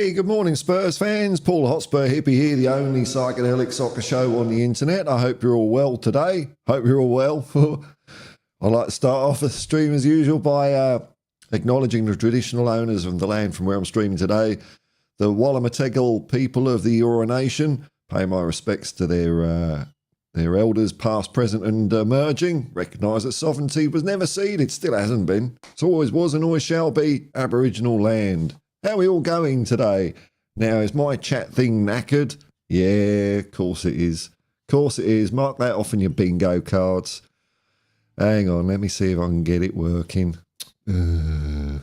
Hey, good morning, Spurs fans. Paul Hotspur Hippie here, the only psychedelic soccer show on the internet. I hope you're all well today. Hope you're all well. I'd like to start off the stream as usual by acknowledging the traditional owners of the land from where I'm streaming today, the Wallumeteggle people of the Eora Nation. Pay my respects to their elders, past, present and emerging. Recognise that sovereignty was never ceded, still hasn't been. It always was and always shall be Aboriginal land. How are we all going today? Now, is my chat thing knackered? Yeah, of course it is. Of course it is. Mark that off in your bingo cards. Hang on, let me see if I can get it working. I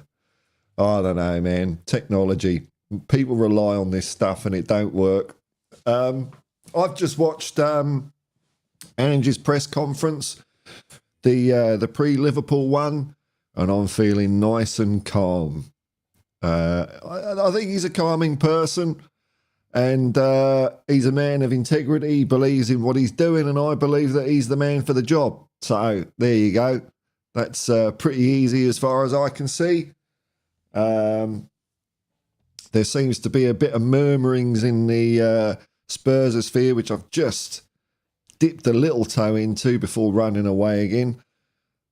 don't know, man. Technology. People rely on this stuff and it don't work. I've just watched Ange's press conference, the pre-Liverpool one, and I'm feeling nice and calm. I think he's a calming person, and he's a man of integrity. He believes in what he's doing, and I believe that he's the man for the job. So there you go. That's pretty easy as far as I can see. There seems to be a bit of murmurings in the Spursosphere, which I've just dipped a little toe into before running away again,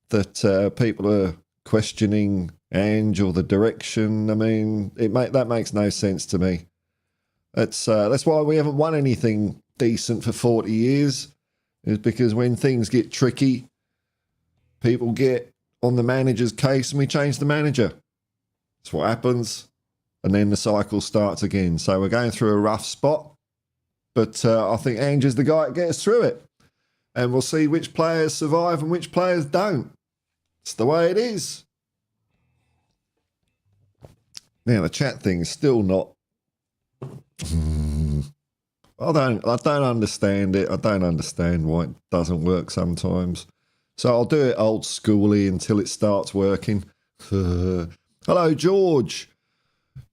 that people are questioning Ange or the direction. I mean, that makes no sense to me. That's why we haven't won anything decent for 40 years, is because when things get tricky, people get on the manager's case and we change the manager. That's what happens. And then the cycle starts again. So we're going through a rough spot, but I think Ange is the guy that gets through it. And we'll see which players survive and which players don't. It's the way it is. Now the chat thing's still not. I don't understand it. I don't understand why it doesn't work sometimes. So I'll do it old schooly until it starts working. Hello, George.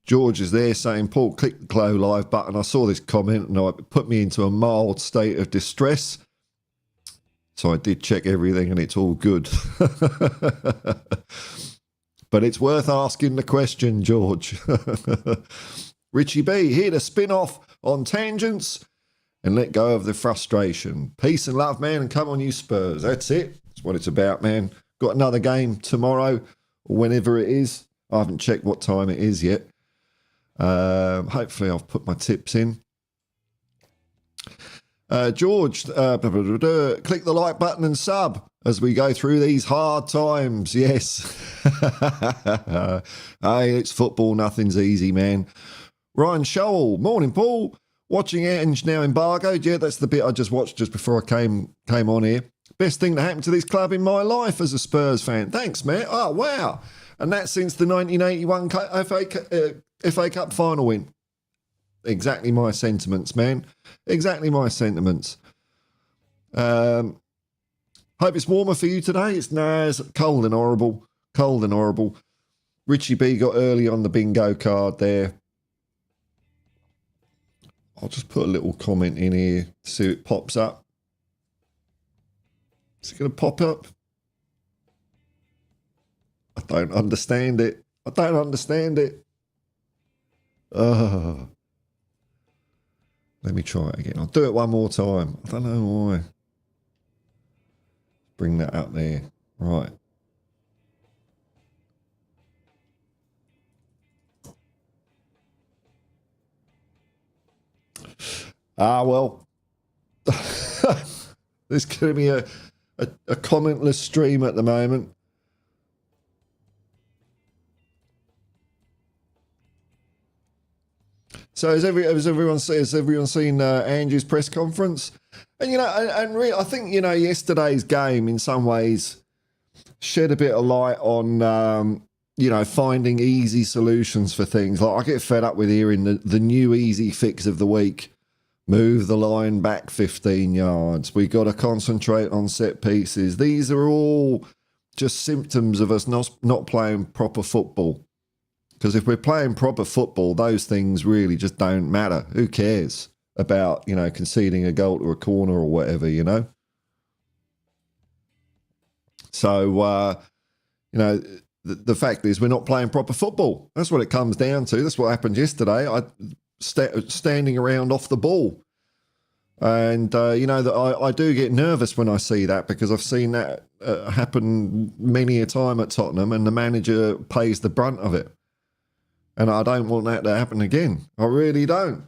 George is there saying, Paul, click the Glow Live button. I saw this comment and it put me into a mild state of distress. So I did check everything and it's all good. But it's worth asking the question, George. Richie B, here to spin off on tangents and let go of the frustration. Peace and love, man, and come on, you Spurs. That's it. That's what it's about, man. Got another game tomorrow or whenever it is. I haven't checked what time it is yet. Hopefully I've put my tips in. George, click the like button and sub as we go through these hard times. Yes. Hey, it's football. Nothing's easy, man. Ryan Shoal, morning, Paul. Watching Ange now embargoed. Yeah, that's the bit I just watched just before I came on here. Best thing that happened to this club in my life as a Spurs fan. Thanks, man. Oh, wow. And that's since the 1981 FA Cup final win. Exactly my sentiments, man. Exactly my sentiments. Hope it's warmer for you today. It's cold and horrible. Cold and horrible. Richie B got early on the bingo card there. I'll just put a little comment in here to see if it pops up. Is it going to pop up? I don't understand it. I don't understand it. Let me try it again. I'll do it one more time. I don't know why. Bring that up there. Right. Well. There's going to be a commentless stream at the moment. So has everyone seen Ange's press conference? And I think yesterday's game in some ways shed a bit of light on finding easy solutions for things. Like I get fed up with hearing the new easy fix of the week: move the line back 15 yards. We got to concentrate on set pieces. These are all just symptoms of us not playing proper football. Because if we're playing proper football, those things really just don't matter. Who cares about, conceding a goal to a corner or whatever, So, the fact is we're not playing proper football. That's what it comes down to. That's what happened yesterday. Standing around off the ball. And, I do get nervous when I see that, because I've seen that happen many a time at Tottenham, and the manager pays the brunt of it. And I don't want that to happen again. I really don't.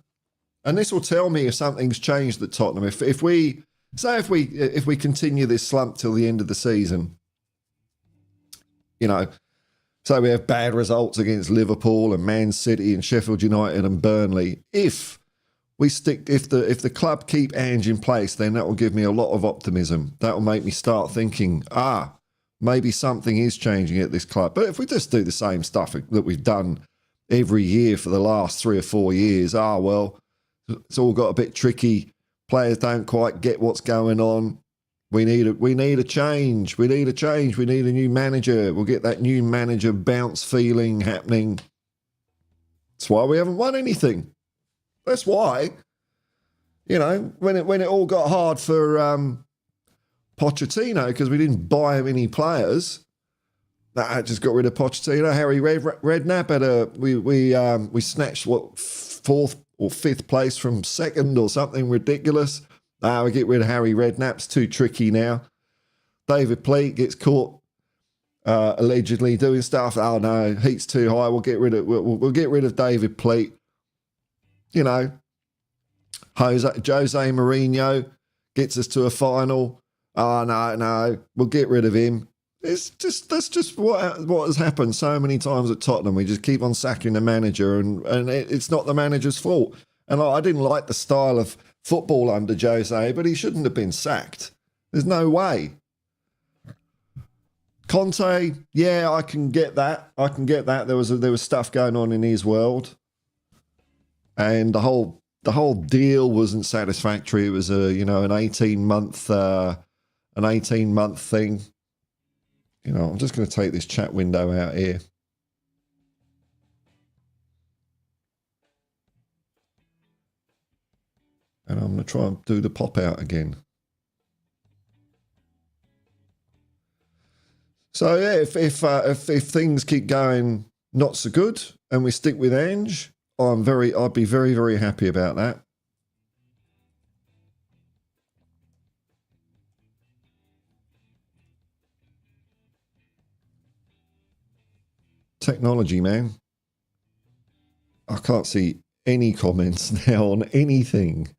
And this will tell me if something's changed at Tottenham. If we continue this slump till the end of the season, so we have bad results against Liverpool and Man City and Sheffield United and Burnley. If the club keep Ange in place, then that will give me a lot of optimism. That will make me start thinking, maybe something is changing at this club. But if we just do the same stuff that we've done every year for the last 3 or 4 years, it's all got a bit tricky. Players don't quite get what's going on. We need a change. We need a change. We need a new manager. We'll get that new manager bounce feeling happening. That's why we haven't won anything. That's why, when it all got hard for Pochettino, because we didn't buy him any players, that just got rid of Pochettino. Harry Redknapp we snatched 4th or 5th place from 2nd or something ridiculous. We get rid of Harry Redknapp. It's too tricky now. David Pleat gets caught allegedly doing stuff. Oh no, heat's too high. We'll get rid of David Pleat. Jose Mourinho gets us to a final. Oh no, we'll get rid of him. That's just what has happened so many times at Tottenham. We just keep on sacking the manager, and it's not the manager's fault. And I didn't like the style of football under Jose, but he shouldn't have been sacked. There's no way. Conte, yeah, I can get that. There was stuff going on in his world, and the whole deal wasn't satisfactory. It was an 18-month thing. I'm just going to take this chat window out here. And I'm going to try and do the pop out again. So yeah, if things keep going not so good and we stick with Ange, I'd be very, very happy about that. Technology, man. I can't see any comments now on anything.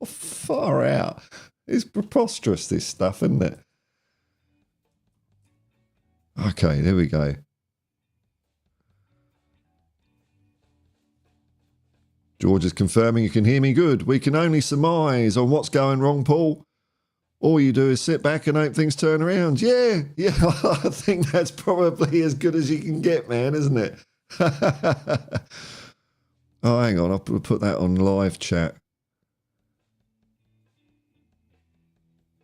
Far out. It's preposterous, this stuff, isn't it? Okay, there we go. George is confirming you can hear me good. We can only surmise on what's going wrong, Paul. All you do is sit back and hope things turn around. Yeah, I think that's probably as good as you can get, man, isn't it? Oh, hang on, I'll put that on live chat.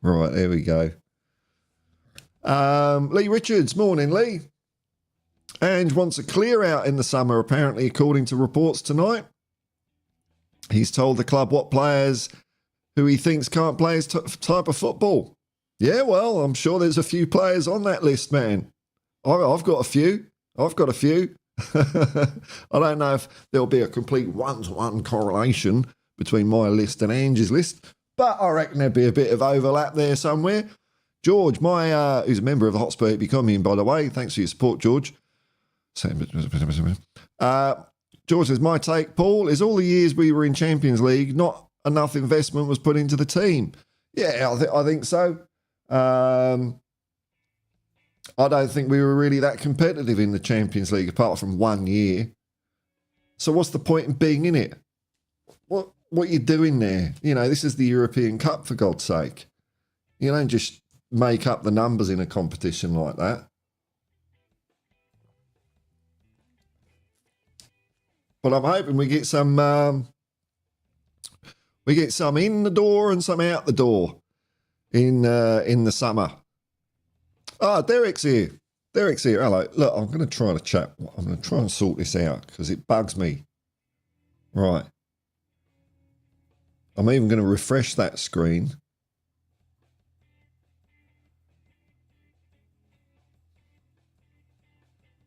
Right, there we go. Lee Richards, morning, Lee. Ange wants a clear out in the summer, apparently, according to reports tonight. He's told the club what players who he thinks can't play his type of football. Yeah, well, I'm sure there's a few players on that list, man. I've got a few. I don't know if there'll be a complete one-to-one correlation between my list and Ange's list, but I reckon there'd be a bit of overlap there somewhere. George, who's a member of the Hotspur Hippie commune, by the way. Thanks for your support, George. George says, my take, Paul, is all the years we were in Champions League, not enough investment was put into the team. Yeah, I think so. I don't think we were really that competitive in the Champions League, apart from 1 year. So what's the point in being in it? What are you doing there? This is the European Cup, for God's sake. You don't just make up the numbers in a competition like that. But I'm hoping we get some in the door and some out the door in the summer. Derek's here. Hello. Look, I'm going to try to chat. I'm going to try and sort this out because it bugs me. Right. I'm even going to refresh that screen.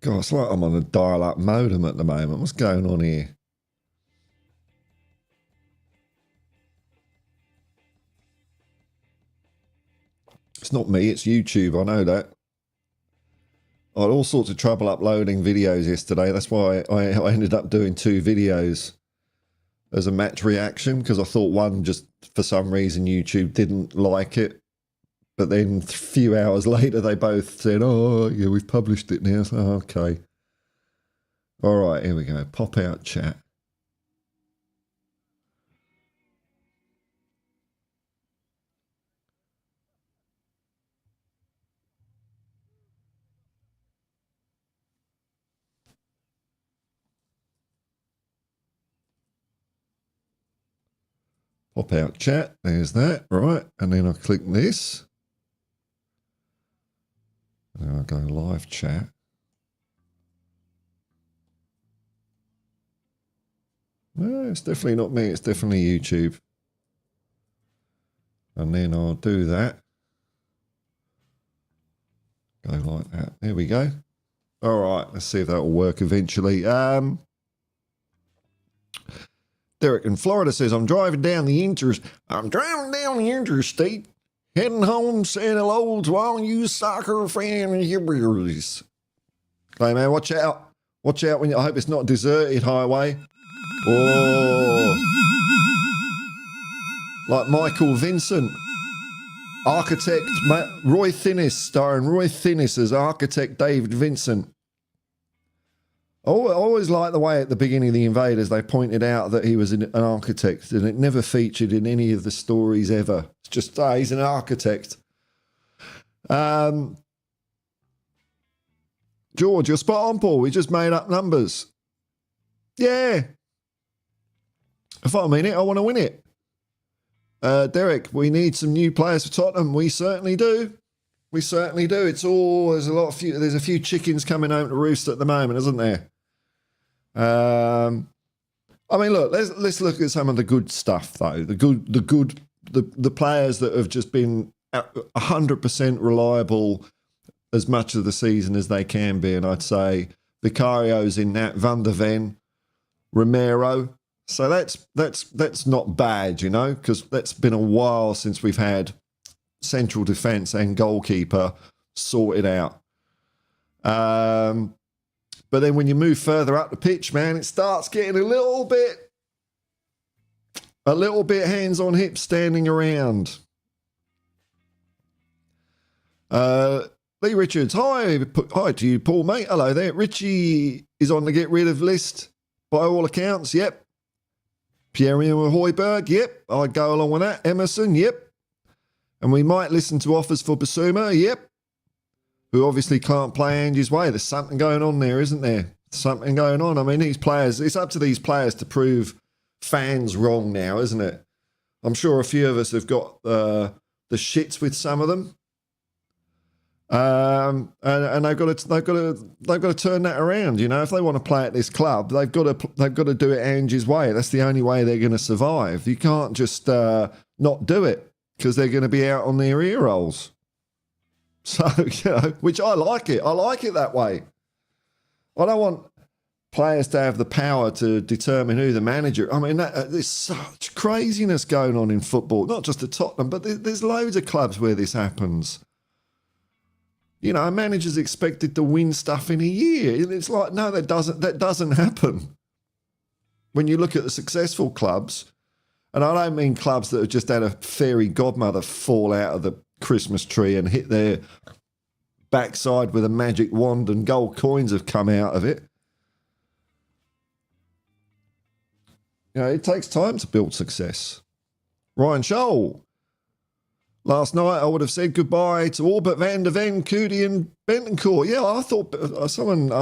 God, it's like I'm on a dial-up modem at the moment. What's going on here? It's not me, it's YouTube, I know that. I had all sorts of trouble uploading videos yesterday. That's why I ended up doing 2 videos as a match reaction, because I thought one, just for some reason YouTube didn't like it. But then a few hours later, they both said, oh, yeah, we've published it now. So, okay. All right, here we go. Pop out chat. Pop out chat. There's that. Right. And then I click this. And I'll go live chat. No, it's definitely not me. It's definitely YouTube. And then I'll do that. Go like that. There we go. All right. Let's see if that will work eventually. Derek in Florida says, I'm driving down the interstate, heading home, saying hello to all you soccer fans. Hey, man, watch out. Watch out when I hope it's not a deserted highway. Oh. Like Michael Vincent. Architect Roy Thinnis, starring Roy Thinnis as architect David Vincent. I always liked the way at the beginning of The Invaders they pointed out that he was an architect, and it never featured in any of the stories ever. It's just, he's an architect. George, you're spot on, Paul. We just made up numbers. Yeah. If I mean it, I want to win it. Derek, we need some new players for Tottenham. We certainly do. We certainly do. There's a few chickens coming home to roost at the moment, isn't there? I mean, look, let's look at some of the good stuff though. The players that have just been 100% reliable as much of the season as they can be, and I'd say Vicario's in that, Van der Ven, Romero. So that's not bad, you know, because that's been a while since we've had central defence and goalkeeper sorted out. But then when you move further up the pitch, man, it starts getting a little bit hands on hips standing around. Lee Richards, hi to you, Paul, mate. Hello there. Richie is on the get rid of list by all accounts. Yep. Pierre-Emile Højbjerg, yep. I'd go along with that. Emerson, yep. And we might listen to offers for Basuma, yep. Who obviously can't play Ange's way. There's something going on there, isn't there? Something going on. I mean, these players, it's up to these players to prove fans wrong now, isn't it? I'm sure a few of us have got the shits with some of them. And they've got to turn that around. You know, if they want to play at this club, they've got to do it Ange's way. That's the only way they're going to survive. You can't just not do it because they're going to be out on their ear rolls. So, you know, which I like it. I like it that way. I don't want players to have the power to determine who the manager. I mean, there's such craziness going on in football, not just at Tottenham, but there's loads of clubs where this happens. You know, a manager's expected to win stuff in a year. It's like, no, that doesn't happen. When you look at the successful clubs, and I don't mean clubs that have just had a fairy godmother fall out of the Christmas tree and hit their backside with a magic wand and gold coins have come out of it. You know, it takes time to build success. Ryan Scholl. Last night, I would have said goodbye to all but Van der Ven, Cootie and Bentancur. Yeah, I thought someone...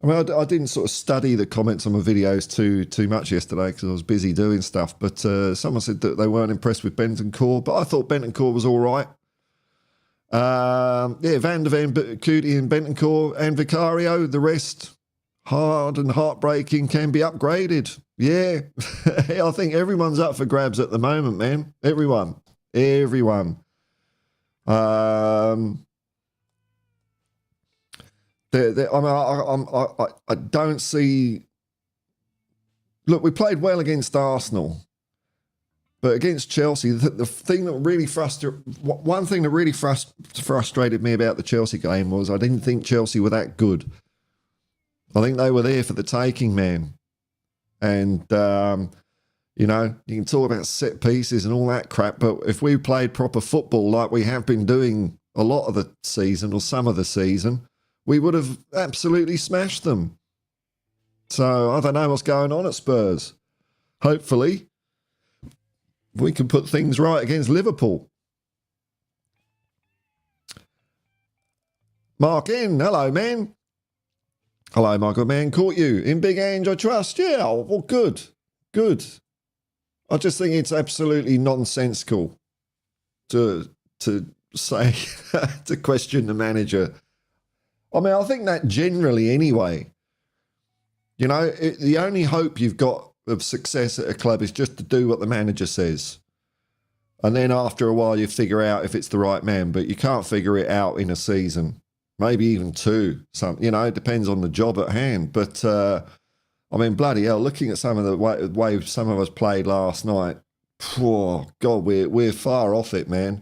I didn't sort of study the comments on my videos too much yesterday because I was busy doing stuff, but someone said that they weren't impressed with Bentancur, but I thought Bentancur was all right. Van der Ven, Cootie and Bentancur and Vicario, the rest, hard and heartbreaking, can be upgraded. Yeah, I think everyone's up for grabs at the moment, man. Everyone. I mean, I don't see. Look, we played well against Arsenal, but against Chelsea, the thing that really one thing that really frustrated me about the Chelsea game was I didn't think Chelsea were that good. I think they were there for the taking, man. And, you know, you can talk about set pieces and all that crap, but if we played proper football like we have been doing a lot of the season or some of the season, we would have absolutely smashed them. So I don't know what's going on at Spurs. Hopefully, we can put things right against Liverpool. Mark in, hello, man. Hello, my good man. Caught you in Big Ange, I trust. Yeah, well, good. Good. I just think it's absolutely nonsensical to say, to question the manager. I mean, I think that generally anyway. You know, the only hope you've got of success at a club is just to do what the manager says. And then after a while you figure out if it's the right man, but you can't figure it out in a season. Maybe even two. You know, it depends on the job at hand. But, I mean, bloody hell, looking at some of the way some of us played last night, oh, God, we're far off it, man.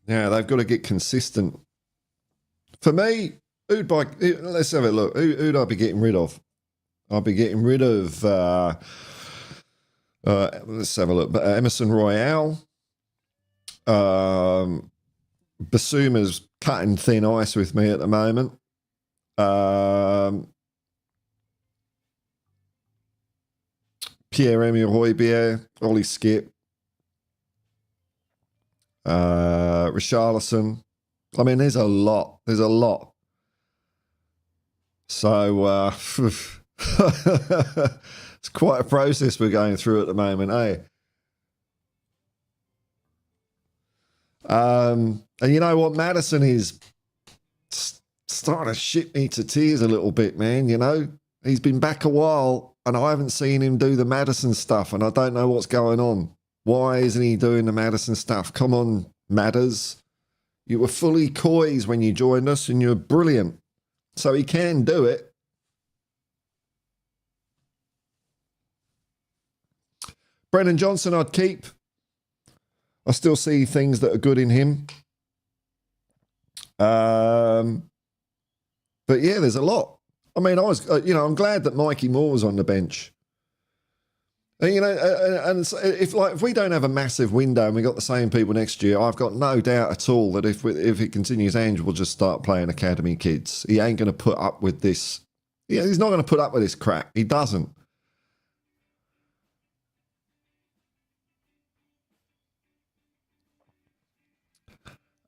Yeah, they've got to get consistent. For me, let's have a look. Who'd I be getting rid of? I'll be getting rid of, let's have a look, Emerson Royale. Basuma's cutting thin ice with me at the moment. Pierre-Emile Højbjerg, Ollie Skip, Richarlison. I mean, there's a lot. There's a lot. So it's quite a process we're going through at the moment, eh? And you know what? Maddison is starting to shit me to tears a little bit, man. You know, he's been back a while and I haven't seen him do the Maddison stuff and I don't know what's going on. Why isn't he doing the Maddison stuff? Come on, Madders. You were fully coys when you joined us and you're brilliant. So he can do it. Brennan Johnson I'd keep. I still see things that are good in him. But yeah, there's a lot. I mean, I'm glad that Mikey Moore was on the bench. And, you know, and if we don't have a massive window and we got the same people next year, I've got no doubt at all that if it continues, Ange will just start playing academy kids. He ain't going to put up with this. Yeah, he's not going to put up with this crap. He doesn't.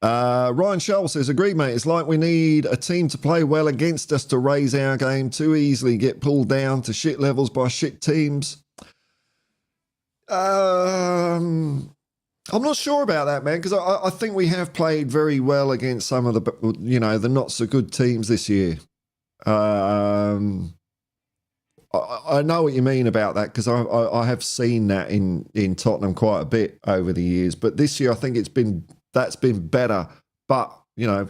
Ryan Scholl says, agree, mate. It's like we need a team to play well against us to raise our game. Too easily get pulled down to shit levels by shit teams. I'm not sure about that, man, because I think we have played very well against some of the, you know, the not so good teams this year. I know what you mean about that because I have seen that in Tottenham quite a bit over the years. But this year, I think that's been better. But, you know,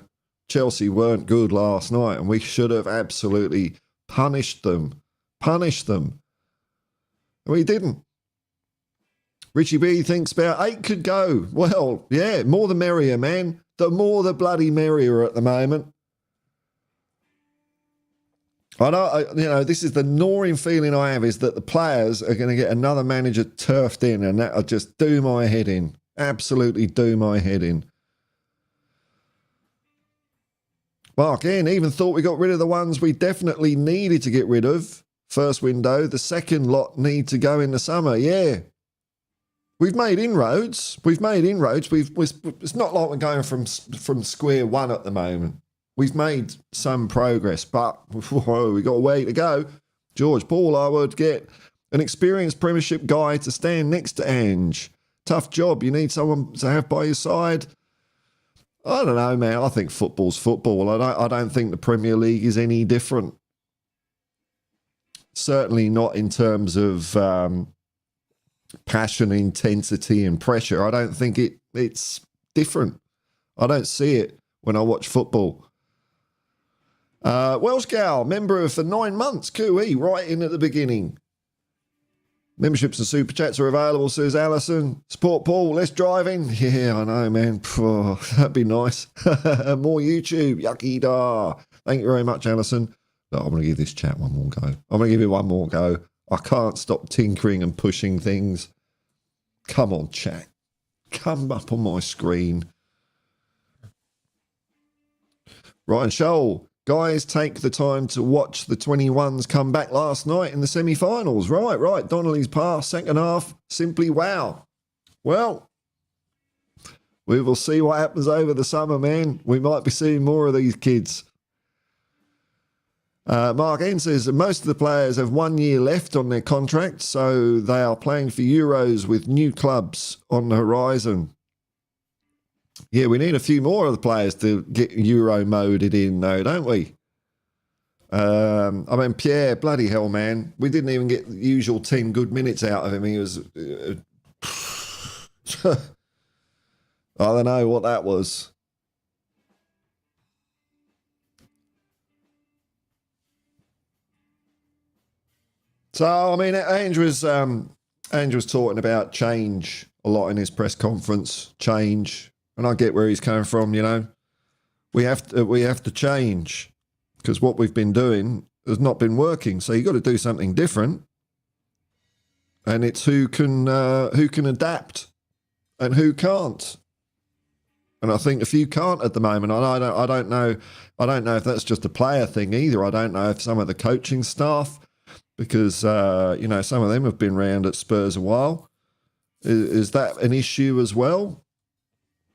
Chelsea weren't good last night and we should have absolutely punished them. And we didn't. Richie B thinks about 8 could go. Well, yeah, more the merrier, man. The more the bloody merrier at the moment. I know, you know, this is the gnawing feeling I have is that the players are going to get another manager turfed in and that'll just do my head in. Absolutely do my head in. Mark N even thought we got rid of the ones we definitely needed to get rid of. First window. The second lot need to go in the summer. Yeah. We've made inroads. It's not like we're going from square one at the moment. We've made some progress, but whoa, we got a way to go. George Paul, I would get an experienced Premiership guy to stand next to Ange. Tough job. You need someone to have by your side. I don't know, man. I think football's football. I don't think the Premier League is any different. Certainly not in terms of passion, intensity and pressure. I don't think it's different. I don't see it when I watch football. Welsh Gal, member for 9 months, Cooey, right in at the beginning. Memberships and super chats are available, says Alison. Support Paul, less driving. Yeah, I know, man. That'd be nice. More YouTube. Yucky da. Thank you very much, Alison. No, I'm going to give this chat one more go. I'm going to give it one more go. I can't stop tinkering and pushing things. Come on, chat. Come up on my screen. Ryan Scholl. Guys, take the time to watch the 21s come back last night in the semi-finals. Right. Donnelly's pass, second half, simply wow. Well, we will see what happens over the summer, man. We might be seeing more of these kids. Mark N says most of the players have 1 year left on their contract, so they are playing for Euros with new clubs on the horizon. Yeah, we need a few more of the players to get Euro moded in, though, don't we? I mean, Pierre, bloody hell, man. We didn't even get the usual 10 good minutes out of him. He was... I don't know what that was. So, I mean, Ange was talking about change a lot in his press conference, change. And I get where he's coming from, you know. We have to change because what we've been doing has not been working. So you've got to do something different. And it's who can adapt and who can't. And I think a few can't at the moment. I don't know if that's just a player thing either. I don't know if some of the coaching staff, because some of them have been around at Spurs a while. Is that an issue as well?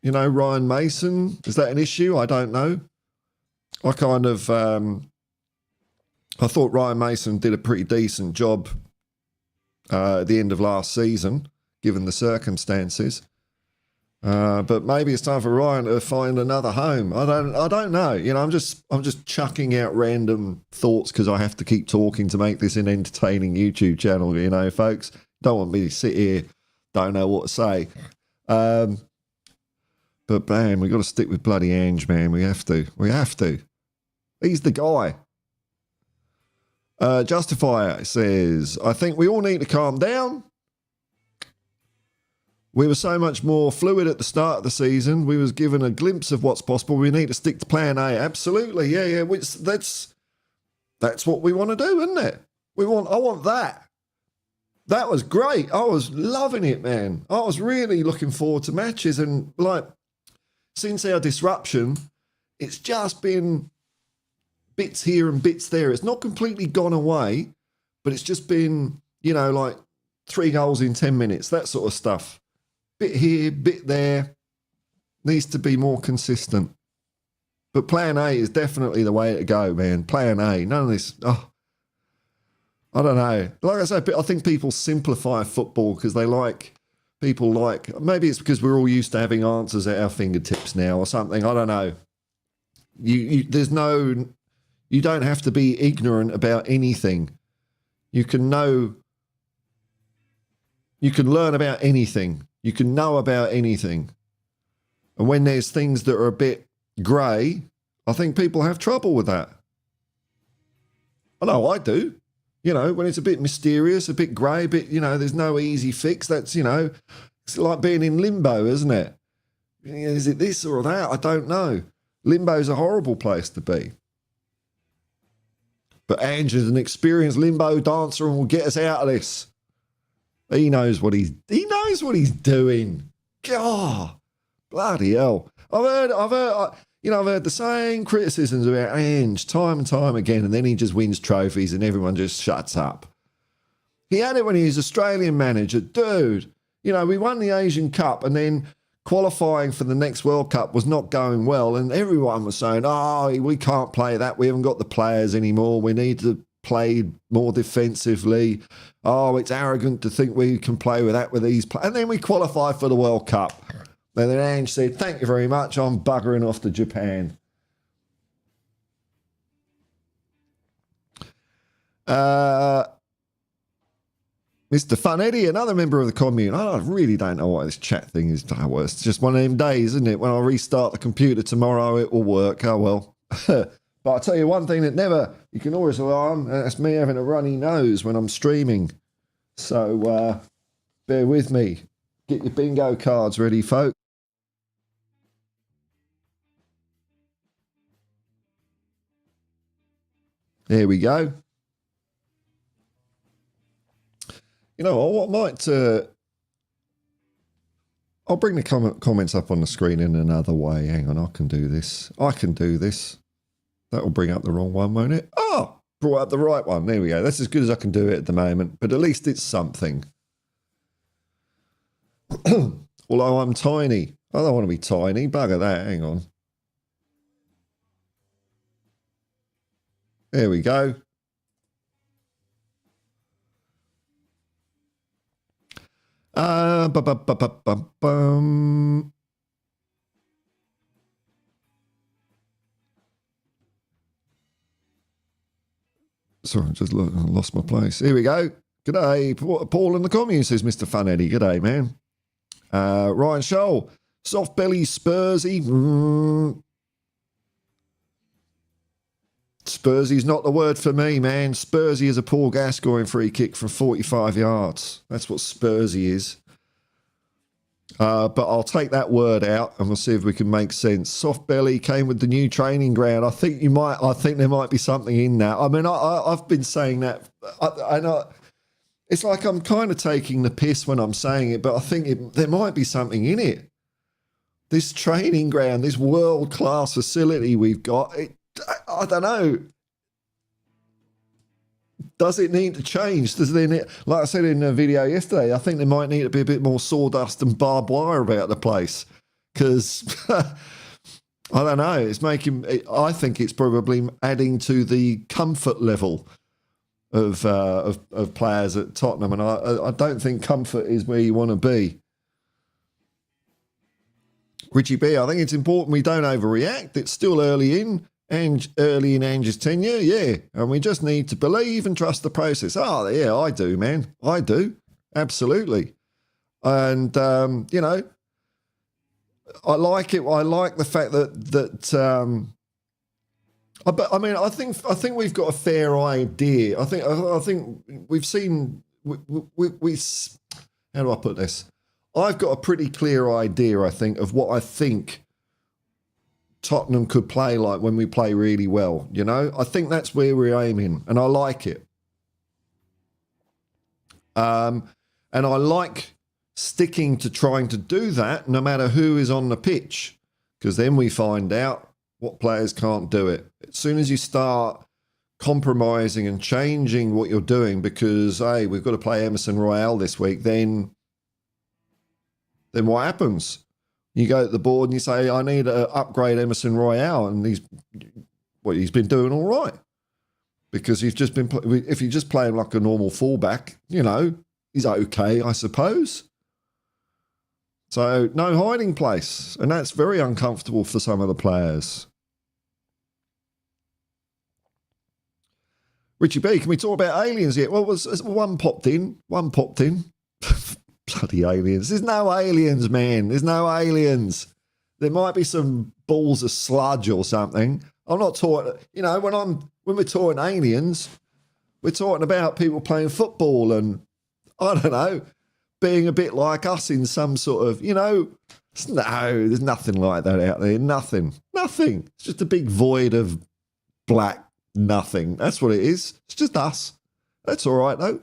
You know, Ryan Mason, is that an issue? I don't know. I thought Ryan Mason did a pretty decent job at the end of last season, given the circumstances. But maybe it's time for Ryan to find another home. I don't know. You know, I'm just chucking out random thoughts because I have to keep talking to make this an entertaining YouTube channel. You know, folks, don't want me to sit here, don't know what to say. But, man, we've got to stick with bloody Ange, man. We have to. He's the guy. Justifier says, I think we all need to calm down. We were so much more fluid at the start of the season. We was given a glimpse of what's possible. We need to stick to plan A. Absolutely. Yeah. That's what we want to do, isn't it? I want that. That was great. I was loving it, man. I was really looking forward to matches and, like, since our disruption, it's just been bits here and bits there. It's not completely gone away, but it's just been, you know, like 3 goals in 10 minutes, that sort of stuff. Bit here, bit there. Needs to be more consistent. But plan A is definitely the way to go, man. Plan A. None of this. Oh, I don't know. Like I said, I think people simplify football because maybe it's because we're all used to having answers at our fingertips now or something. I don't know. You don't have to be ignorant about anything. You can learn about anything. You can know about anything. And when there's things that are a bit grey, I think people have trouble with that. I know I do. You know, when it's a bit mysterious, a bit grey, a bit, you know, there's no easy fix. That's, you know, it's like being in limbo, isn't it? Is it this or that? I don't know. Limbo's a horrible place to be. But Ange is an experienced limbo dancer and will get us out of this. He knows what he's doing. God, bloody hell. I've heard the same criticisms about Ange time and time again, and then he just wins trophies and everyone just shuts up. He had it when he was Australian manager. Dude, you know, we won the Asian Cup and then qualifying for the next World Cup was not going well, and everyone was saying, oh, we can't play that. We haven't got the players anymore. We need to play more defensively. Oh, it's arrogant to think we can play with that with these players. And then we qualified for the World Cup. And then Ange said, thank you very much. I'm buggering off to Japan. Mr. Fun Eddie, another member of the commune. I really don't know why this chat thing is. Oh, well, it's just one of them days, isn't it? When I restart the computer tomorrow, it will work. Oh, well. But I'll tell you one thing that never, you can always rely on, that's me having a runny nose when I'm streaming. So bear with me. Get your bingo cards ready, folks. There we go. You know what, I might... I'll bring the comments up on the screen in another way. Hang on, I can do this. That will bring up the wrong one, won't it? Oh, brought up the right one. There we go. That's as good as I can do it at the moment, but at least it's something. Although I'm tiny. I don't want to be tiny. Bugger that. Hang on. There we go. Sorry, I just lost my place. Here we go. G'day, Paul in the commune, says Mr. Fun Eddie. G'day, man. Ryan Scholl, soft belly Spursy. Spursy's not the word for me, man. Spursy is a Paul Gascoigne free kick from 45 yards. That's what Spursy is. But I'll take that word out and we'll see if we can make sense. Soft belly came with the new training ground. I think there might be something in that. I mean, I've been saying that. I know it's like I'm kind of taking the piss when I'm saying it, but I think there might be something in it. This training ground, this world-class facility we've got, I don't know. Does it need to change? Like I said in the video yesterday, I think there might need to be a bit more sawdust and barbed wire about the place because I don't know. I think it's probably adding to the comfort level of players at Tottenham, and I don't think comfort is where you want to be. Richie B, I think it's important we don't overreact. It's still early in Ange's tenure, yeah. And we just need to believe and trust the process. Oh, yeah, I do, man. I do. Absolutely. And, you know, I like it. I like the fact that but I mean, I think we've got a fair idea. I think we've seen, we how do I put this? I've got a pretty clear idea, I think, of what I think Tottenham could play like when we play really well, you know? I think that's where we're aiming, and I like it. And I like sticking to trying to do that no matter who is on the pitch, because then we find out what players can't do it. As soon as you start compromising and changing what you're doing because, hey, we've got to play Emerson Royale this week, then what happens? You go to the board and you say, I need to upgrade Emerson Royale, and he's been doing all right. Because if you just play him like a normal fullback, you know, he's okay, I suppose. So no hiding place, and that's very uncomfortable for some of the players. Richie B, can we talk about aliens yet? Well, one popped in. Bloody aliens. There's no aliens, man. There's no aliens. There might be some balls of sludge or something. I'm not talking, you know, when we're talking aliens, we're talking about people playing football and, I don't know, being a bit like us in some sort of, you know, no, there's nothing like that out there. Nothing. It's just a big void of black nothing. That's what it is. It's just us. That's all right, though.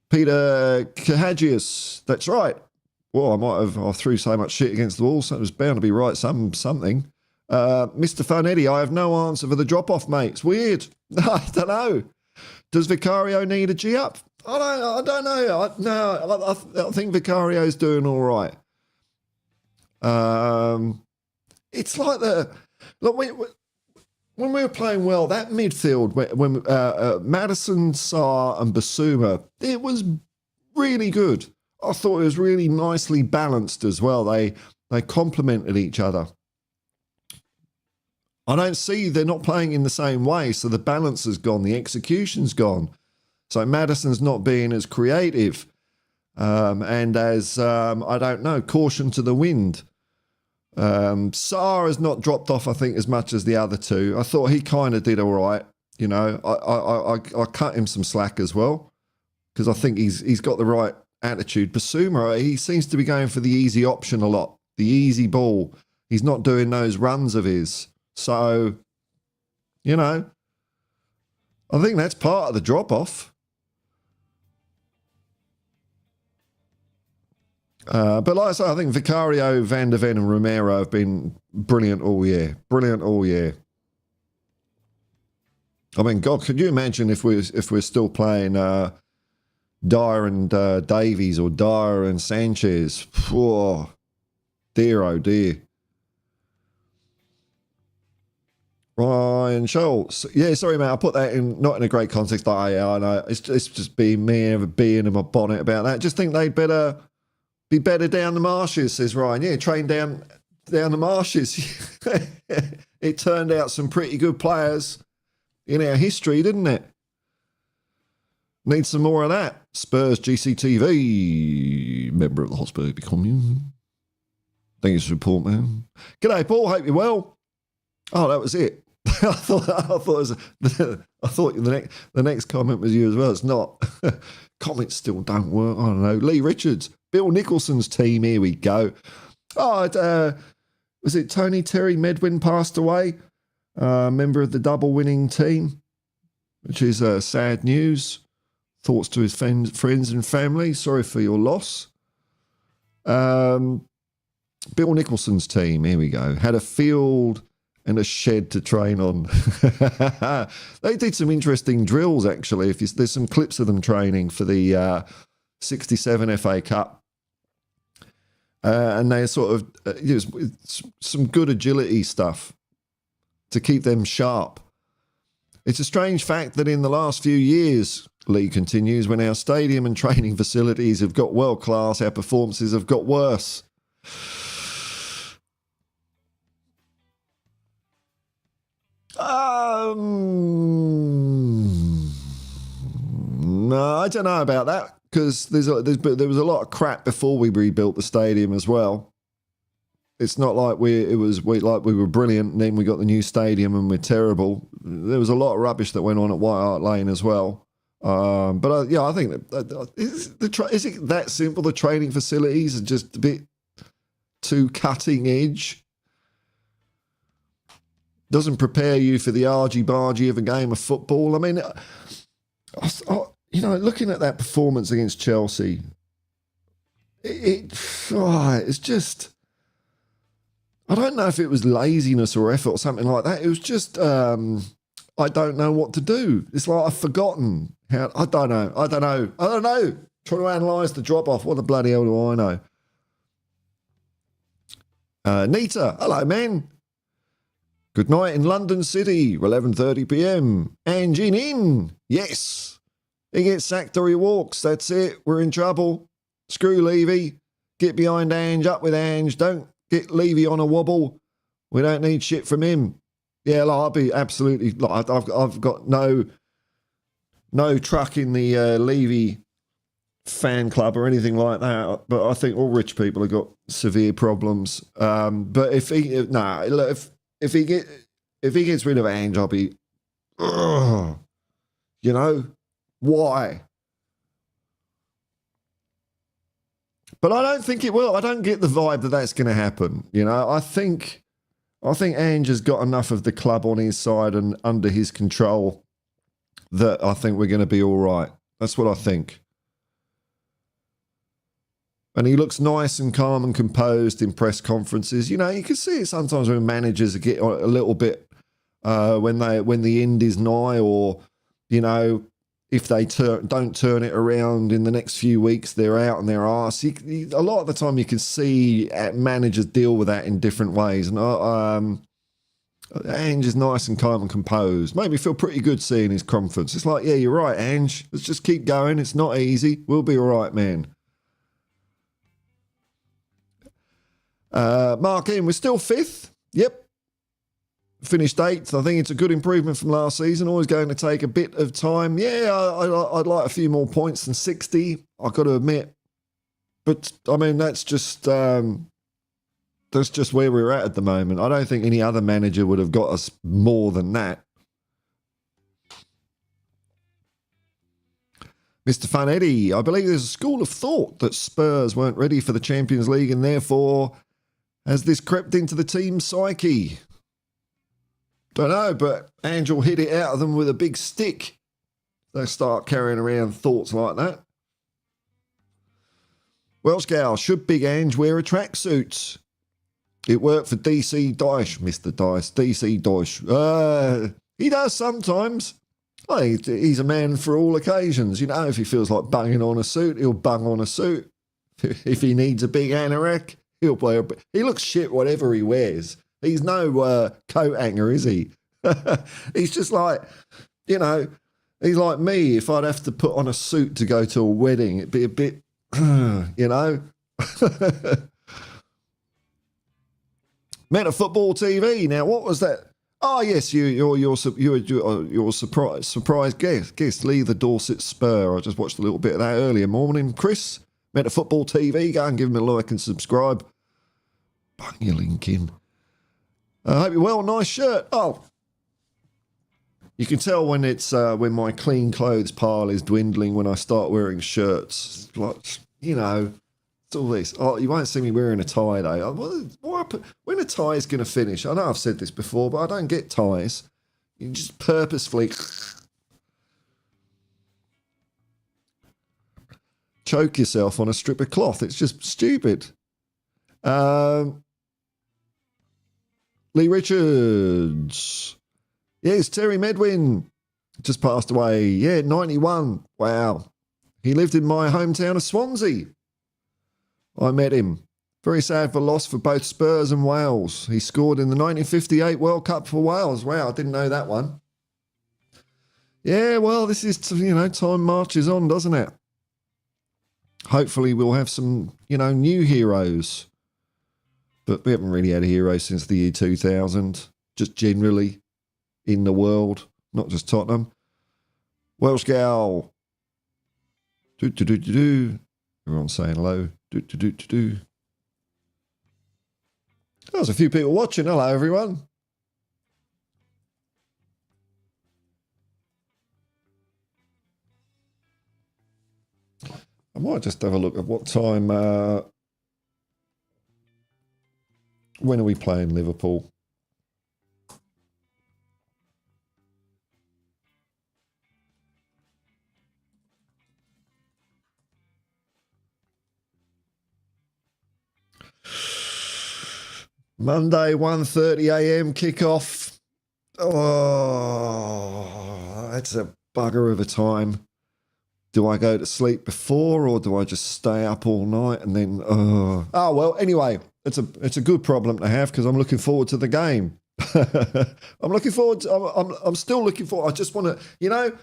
Peter Kahagius, that's right. Well, I threw so much shit against the wall, so it was bound to be right, something. Mr. Fun Eddie, I have no answer for the drop-off, mate. It's weird. I don't know. Does Vicario need a G-up? I don't know. I think Vicario's doing all right. It's like when we were playing well, that midfield, when Maddison, Sarr and Basuma, it was really good. I thought it was really nicely balanced as well. They complemented each other. I don't see they're not playing in the same way, so the balance has gone, the execution's gone. So Maddison's not being as creative and as, I don't know, caution to the wind. Sarr has not dropped off, I think, as much as the other two. I thought he kind of did all right. You know, I cut him some slack as well because I think he's got the right attitude. Basuma, he seems to be going for the easy option a lot, the easy ball. He's not doing those runs of his. So, you know, I think that's part of the drop-off. But like I say, I think Vicario, Van der Ven and Romero have been brilliant all year. Brilliant all year. I mean, God, could you imagine if we're still playing Dyer and Davies or Dyer and Sanchez? Oh, dear, oh dear. Ryan Schultz. Yeah, sorry, mate. I put that in not in a great context. I know. It's just being me and a bee in my bonnet about that. Just think they'd better be better down the marshes, says Ryan. Yeah, train down the marshes. It turned out some pretty good players in our history, didn't it? Need some more of that. Spurs GCTV, member of the Hotspur Hippie commune. Thank you for the report, man. G'day, Paul. Hope you're well. Oh, that was it. I thought the next comment was you as well. It's not. Comments still don't work. I don't know. Lee Richards, Bill Nicholson's team. Here we go. Oh, was it Tony Terry Medwin passed away? Member of the double winning team, which is sad news. Thoughts to his friends and family. Sorry for your loss. Bill Nicholson's team. Here we go. Had a field and a shed to train on. They did some interesting drills, actually. There's some clips of them training for the 67 FA Cup. And they sort of, some good agility stuff to keep them sharp. It's a strange fact that in the last few years, Lee continues, when our stadium and training facilities have got world class, our performances have got worse. No, I don't know about that because there was a lot of crap before we rebuilt the stadium as well. It's not like we were brilliant and then we got the new stadium and we're terrible. There was a lot of rubbish that went on at White Hart Lane as well. I think is it that simple? The training facilities are just a bit too cutting edge. Doesn't prepare you for the argy-bargy of a game of football. I mean, looking at that performance against Chelsea, it's just, I don't know if it was laziness or effort or something like that. It was just, I don't know what to do. It's like I've forgotten how, I don't know. Trying to analyse the drop-off. What the bloody hell do I know? Nita, hello, man. Good night in London City, 11:30 p.m. Ange in. Yes. He gets sacked or he walks. That's it. We're in trouble. Screw Levy. Get behind Ange. Up with Ange. Don't get Levy on a wobble. We don't need shit from him. Yeah, I'll be absolutely. I've got no truck in the Levy fan club or anything like that. But I think all rich people have got severe problems. But if he gets rid of Ange, I'll be, why? But I don't think it will. I don't get the vibe that that's going to happen. I think Ange has got enough of the club on his side and under his control that I think we're going to be all right. That's what I think. And he looks nice and calm and composed in press conferences. You can see it sometimes when managers get a little bit when the end is nigh, or if they don't turn it around in the next few weeks, they're out on their arse. A lot of the time, you can see managers deal with that in different ways. And Ange is nice and calm and composed. Made me feel pretty good seeing his conference. It's like, yeah, you're right, Ange. Let's just keep going. It's not easy. We'll be all right, man. Mark in, we're still fifth. Yep. finished 8th. I think it's a good improvement from last season. Always going to take a bit of time. Yeah, I'd like a few more points than 60, I've got to admit. But, I mean, that's just where we're at the moment. I don't think any other manager would have got us more than that. Mr. Funetti, I believe there's a school of thought that Spurs weren't ready for the Champions League and therefore has this crept into the team's psyche. Don't know, but Ange will hit it out of them with a big stick. They start carrying around thoughts like that. Welsh gal, should Big Ange wear a tracksuit? It worked for DC Dice, Mr. Dice, DC Dice. He does sometimes. Well, he's a man for all occasions. You know, if he feels like banging on a suit, he'll bang on a suit. If he needs a big anorak, he'll play a... He looks shit whatever he wears. He's no coat hanger, is he? He's just like, you know, he's like me. If I'd have to put on a suit to go to a wedding, it'd be a bit, you know. Meta Football TV. Now, what was that? Oh yes, you're surprise guest Lee the Dorset Spur. I just watched a little bit of that earlier morning. Chris, Meta Football TV. Go and give him a like and subscribe. Bung your link in. I hope you're well. Nice shirt. Oh, you can tell when it's when my clean clothes pile is dwindling when I start wearing shirts. Like, you know, it's all this. Oh, you won't see me wearing a tie though. When a tie is going to finish? I know I've said this before, but I don't get ties. You just purposefully choke yourself on a strip of cloth. It's just stupid. Lee Richards. Yes, Terry Medwin just passed away. Yeah, 91. Wow. He lived in my hometown of Swansea. I met him. Very sad for loss for both Spurs and Wales. He scored in the 1958 World Cup for Wales. Wow, I didn't know that one. Yeah, well, this is, you know, time marches on, doesn't it? Hopefully we'll have some, you know, new heroes. But we haven't really had a hero since the year 2000, just generally in the world, not just Tottenham. Welsh gal. Everyone's saying hello. There's a few people watching. Hello, everyone. I might just have a look at what time... when are we playing Liverpool? Monday, 1:30 a.m. kickoff. Oh, that's a bugger of a time. Do I go to sleep before or do I just stay up all night and then... Oh, well, anyway, it's a good problem to have because I'm looking forward to the game. I'm looking forward to... I'm still looking forward. I just want to... You know,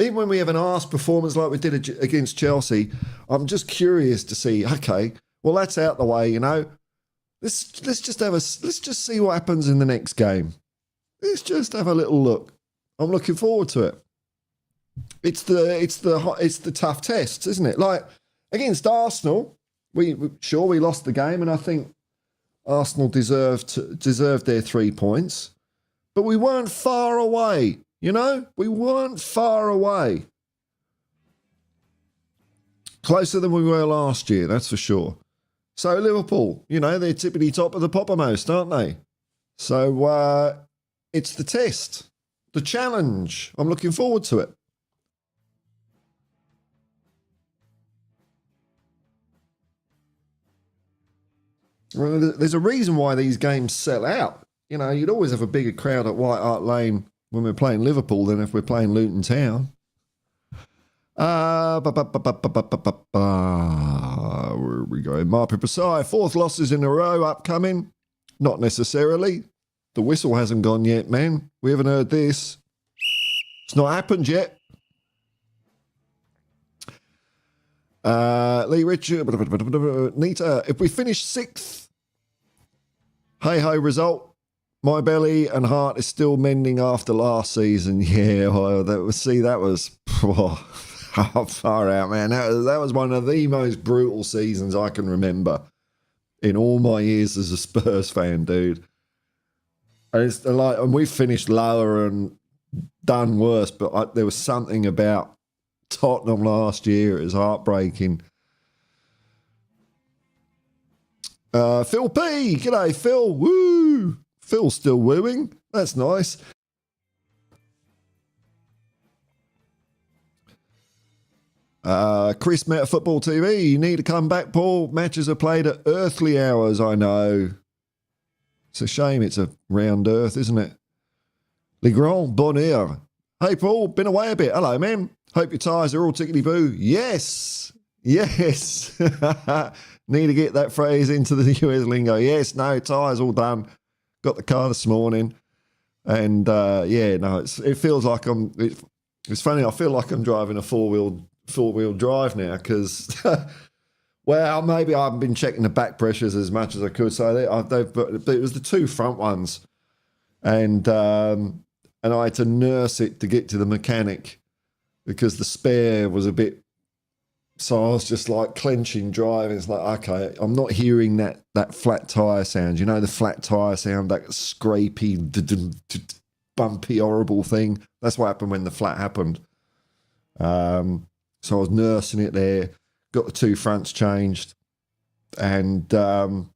even when we have an arse performance like we did against Chelsea, I'm just curious to see, okay, well, that's out the way, you know. Let's just see what happens in the next game. Let's just have a little look. I'm looking forward to it. It's the tough tests, isn't it? Like against Arsenal, we lost the game, and I think Arsenal deserved their 3 points, but we weren't far away. You know, we weren't far away. Closer than we were last year, that's for sure. So Liverpool, you know, they're tippity top of the poppermost, aren't they? So it's the test, the challenge. I'm looking forward to it. Well, there's a reason why these games sell out. You know, you'd always have a bigger crowd at White Hart Lane when we're playing Liverpool than if we're playing Luton Town. Where are we going? Marpy Pasai, 4th losses in a row upcoming. Not necessarily. The whistle hasn't gone yet, man. We haven't heard this. It's not happened yet. Lee Richard, Nita, if we finish 6th, hey-ho result, My belly and heart is still mending after last season. Yeah, well, that was far out, man. That was one of the most brutal seasons I can remember in all my years as a Spurs fan, dude. And it's like, and we finished lower and done worse, but there was something about Tottenham last year. It was heartbreaking. Phil P, g'day Phil. Woo! Phil's still wooing. That's nice. Chris Meta Football TV, you need to come back, Paul. Matches are played at earthly hours, I know. It's a shame it's a round earth, isn't it? Le Grand Bonheur. Hey, Paul, been away a bit. Hello, man. Hope your tyres are all tickety-boo. Yes. Yes. Need to get that phrase into the US lingo. Yes, no, tyres all done. Got the car this morning. And, it feels like it's funny, I feel like I'm driving a four-wheel drive now because, well, maybe I haven't been checking the back pressures as much as I could. So but it was the two front ones. And I had to nurse it to get to the mechanic because the spare was a bit. So I was just like clenching driving. It's like, okay, I'm not hearing that flat tyre sound. You know, the flat tyre sound, that scrapey, bumpy, horrible thing. That's what happened when the flat happened. So I was nursing it there, got the two fronts changed, and I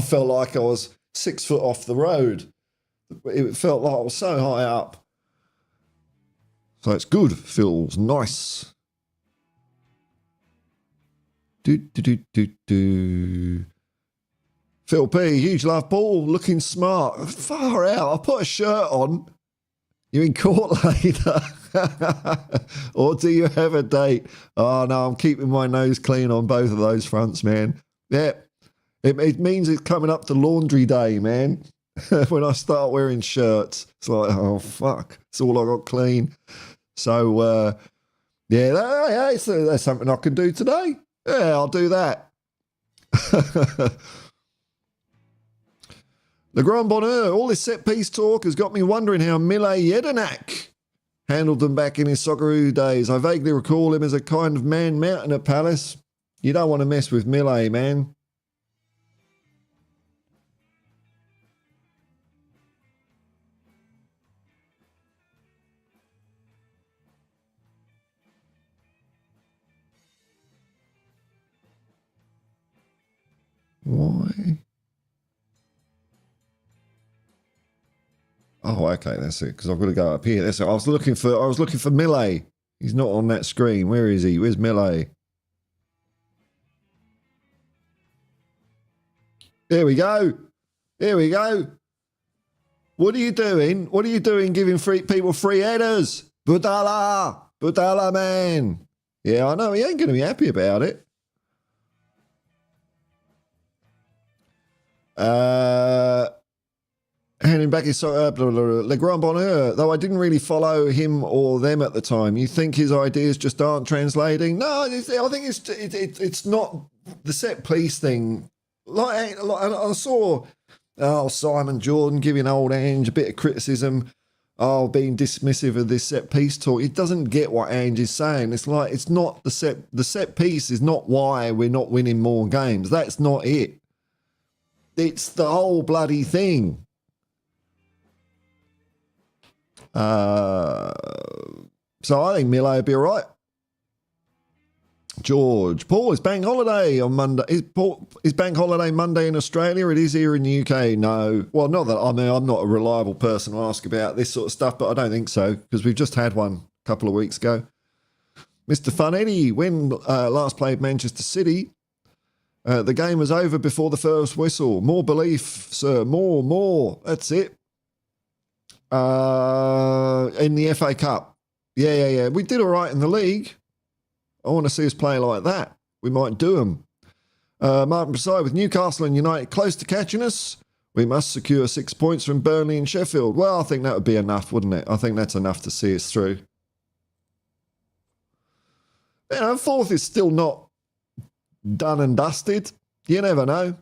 felt like I was 6 foot off the road. It felt like I was so high up. So it's good. Feels nice. Phil P, huge love, Paul, looking smart. Far out. I put a shirt on. You in court later? Or do you have a date? Oh, no, I'm keeping my nose clean on both of those fronts, man. Yeah, it means it's coming up to laundry day, man. When I start wearing shirts, it's like, oh, fuck. It's all I got clean. So, that's something I can do today. Yeah, I'll do that. Le Grand Bonheur, all this set-piece talk has got me wondering how Mile Jedinak handled them back in his Socceroo days. I vaguely recall him as a kind of man mountain at Palace. You don't want to mess with Mile, man. Why? Oh, okay, that's it. Because I've got to go up here. That's it. I was looking for Mile. He's not on that screen. Where is he? Where's Mile? There we go. There we go. What are you doing? What are you doing giving people free headers? Budala, man. Yeah, I know. He ain't going to be happy about it. Handing back his Le Grand Bonheur, though I didn't really follow him or them at the time. You think his ideas just aren't translating? No, I think it's not the set piece thing. Like I saw Simon Jordan giving old Ange a bit of criticism, being dismissive of this set piece talk. He doesn't get what Ange is saying. It's like it's not the set piece is not why we're not winning more games. That's not it. It's the whole bloody thing. So I think Milo will be all right. George, Paul, it's bank holiday on Monday. Is bank holiday Monday in Australia? It is here in the UK. No. Well, not that I'm not a reliable person to ask about this sort of stuff, but I don't think so because we've just had one a couple of weeks ago. Mr. Funetti, when last played Manchester City, the game was over before the first whistle. More belief, sir. More. That's it. In the FA Cup. Yeah. We did all right in the league. I want to see us play like that. We might do them. Martin Preside, with Newcastle and United close to catching us, we must secure 6 points from Burnley and Sheffield. Well, I think that would be enough, wouldn't it? I think that's enough to see us through. You know, fourth is still not done and dusted. You never know.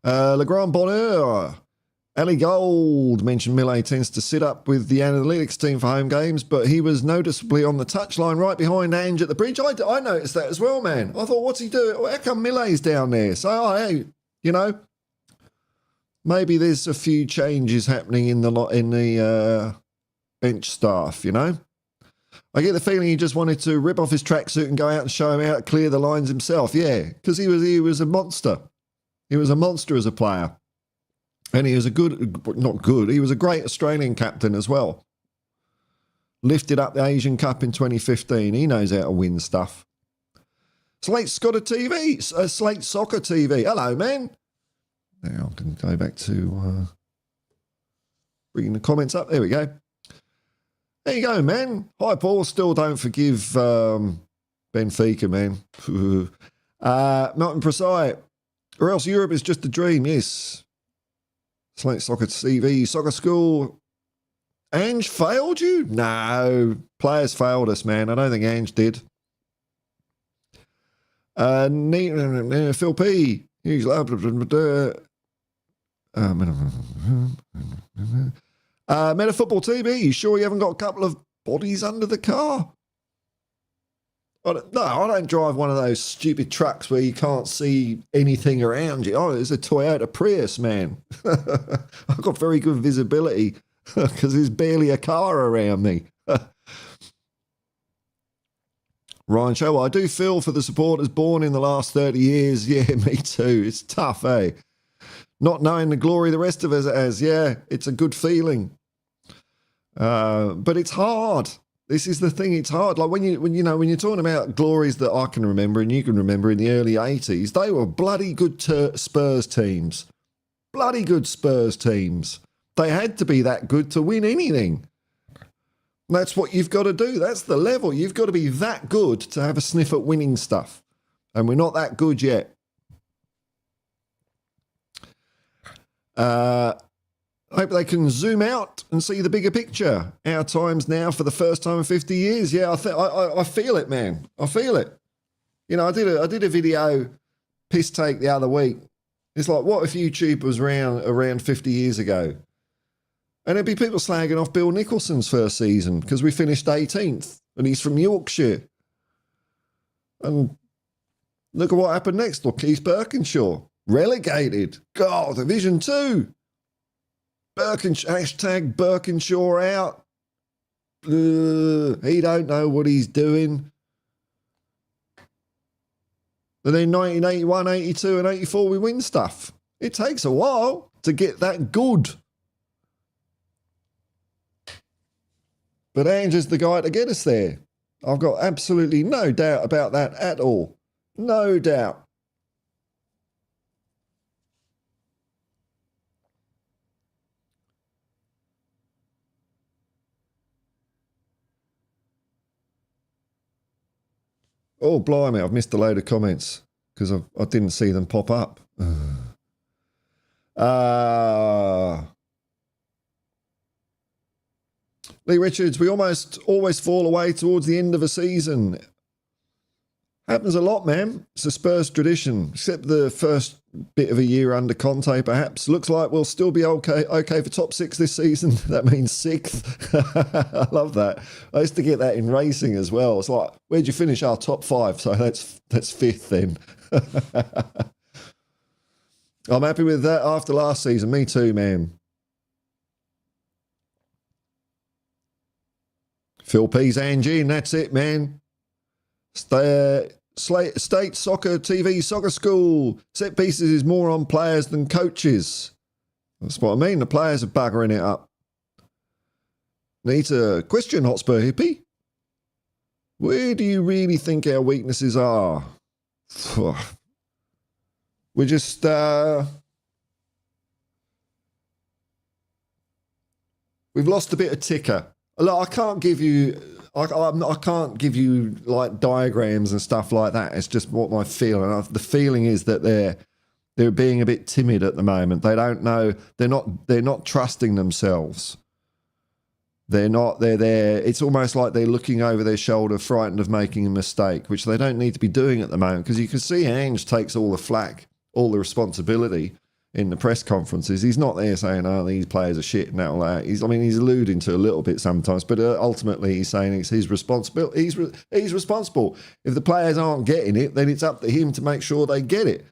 Le Grand Bonheur. Ali Gold mentioned Millet tends to sit up with the analytics team for home games, but he was noticeably on the touchline right behind Ange at the bridge. I noticed that as well, man. I thought, what's he doing? How come Millet's down there? So, hey, you know, maybe there's a few changes happening in the bench staff, you know. I get the feeling he just wanted to rip off his tracksuit and go out and show him how to clear the lines himself. Yeah, because he was a monster. He was a monster as a player. And he was he was a great Australian captain as well. Lifted up the Asian Cup in 2015. He knows how to win stuff. Slate Soccer TV. Slate Soccer TV. Hello, man. Now I can go back to bringing the comments up. There we go. There you go, man. Hi, Paul. Still don't forgive Benfica, man. Martin Preside. Or else Europe is just a dream, yes. Slate Soccer TV, Soccer School. Ange failed you? No. Players failed us, man. I don't think Ange did. Phil P. Meta Football TV, you sure you haven't got a couple of bodies under the car? I don't drive one of those stupid trucks where you can't see anything around you. Oh, it's a Toyota Prius, man. I've got very good visibility because there's barely a car around me. Ryan Show, I do feel for the supporters born in the last 30 years. Yeah, me too. It's tough, eh? Not knowing the glory the rest of us has. Yeah, it's a good feeling. But it's hard. This is the thing, it's hard. Like when you're talking about glories that I can remember and you can remember in the early 80s, they were bloody good Spurs teams. Bloody good Spurs teams. They had to be that good to win anything. That's what you've got to do. That's the level. You've got to be that good to have a sniff at winning stuff. And we're not that good yet. I hope they can zoom out and see the bigger picture. Our times now for the first time in 50 years. Yeah, I feel it, man. I feel it. You know, I did a video piss take the other week. It's like, what if YouTube was around 50 years ago? And there'd be people slagging off Bill Nicholson's first season because we finished 18th and he's from Yorkshire. And look at what happened next. Look, Keith Birkinshaw, relegated. God, Division 2. Hashtag Birkinshaw out. He don't know what he's doing. And then 1981, 82 and 84 we win stuff. It takes a while to get that good. But Ange is the guy to get us there. I've got absolutely no doubt about that at all. No doubt. Oh, blimey, I've missed a load of comments because I didn't see them pop up. Lee Richards, we almost always fall away towards the end of a season. Happens a lot, man. It's a Spurs tradition, except the first bit of a year under Conte, perhaps. Looks like we'll still be okay for top 6 this season. That means 6th. I love that. I used to get that in racing as well. It's like, where'd you finish? Our top 5. So that's 5th then. I'm happy with that after last season. Me too, man. Phil P's Ange in. That's it, man. State Soccer TV, Soccer School. Set pieces is more on players than coaches. That's what I mean. The players are buggering it up. Need a question, Hotspur Hippie. Where do you really think our weaknesses are? We're just... we've lost a bit of ticker. Look, I can't give you like diagrams and stuff like that. It's just what my feeling. The feeling is that they're being a bit timid at the moment. They don't know. They're not trusting themselves. They're there. It's almost like they're looking over their shoulder, frightened of making a mistake, which they don't need to be doing at the moment because you can see Ange takes all the flack, all the responsibility. in the press conferences. He's not there saying, "Oh, these players are shit" and that all that. He's alluding to a little bit sometimes, but ultimately he's saying it's his responsibility. He's responsible. If the players aren't getting it, then it's up to him to make sure they get it.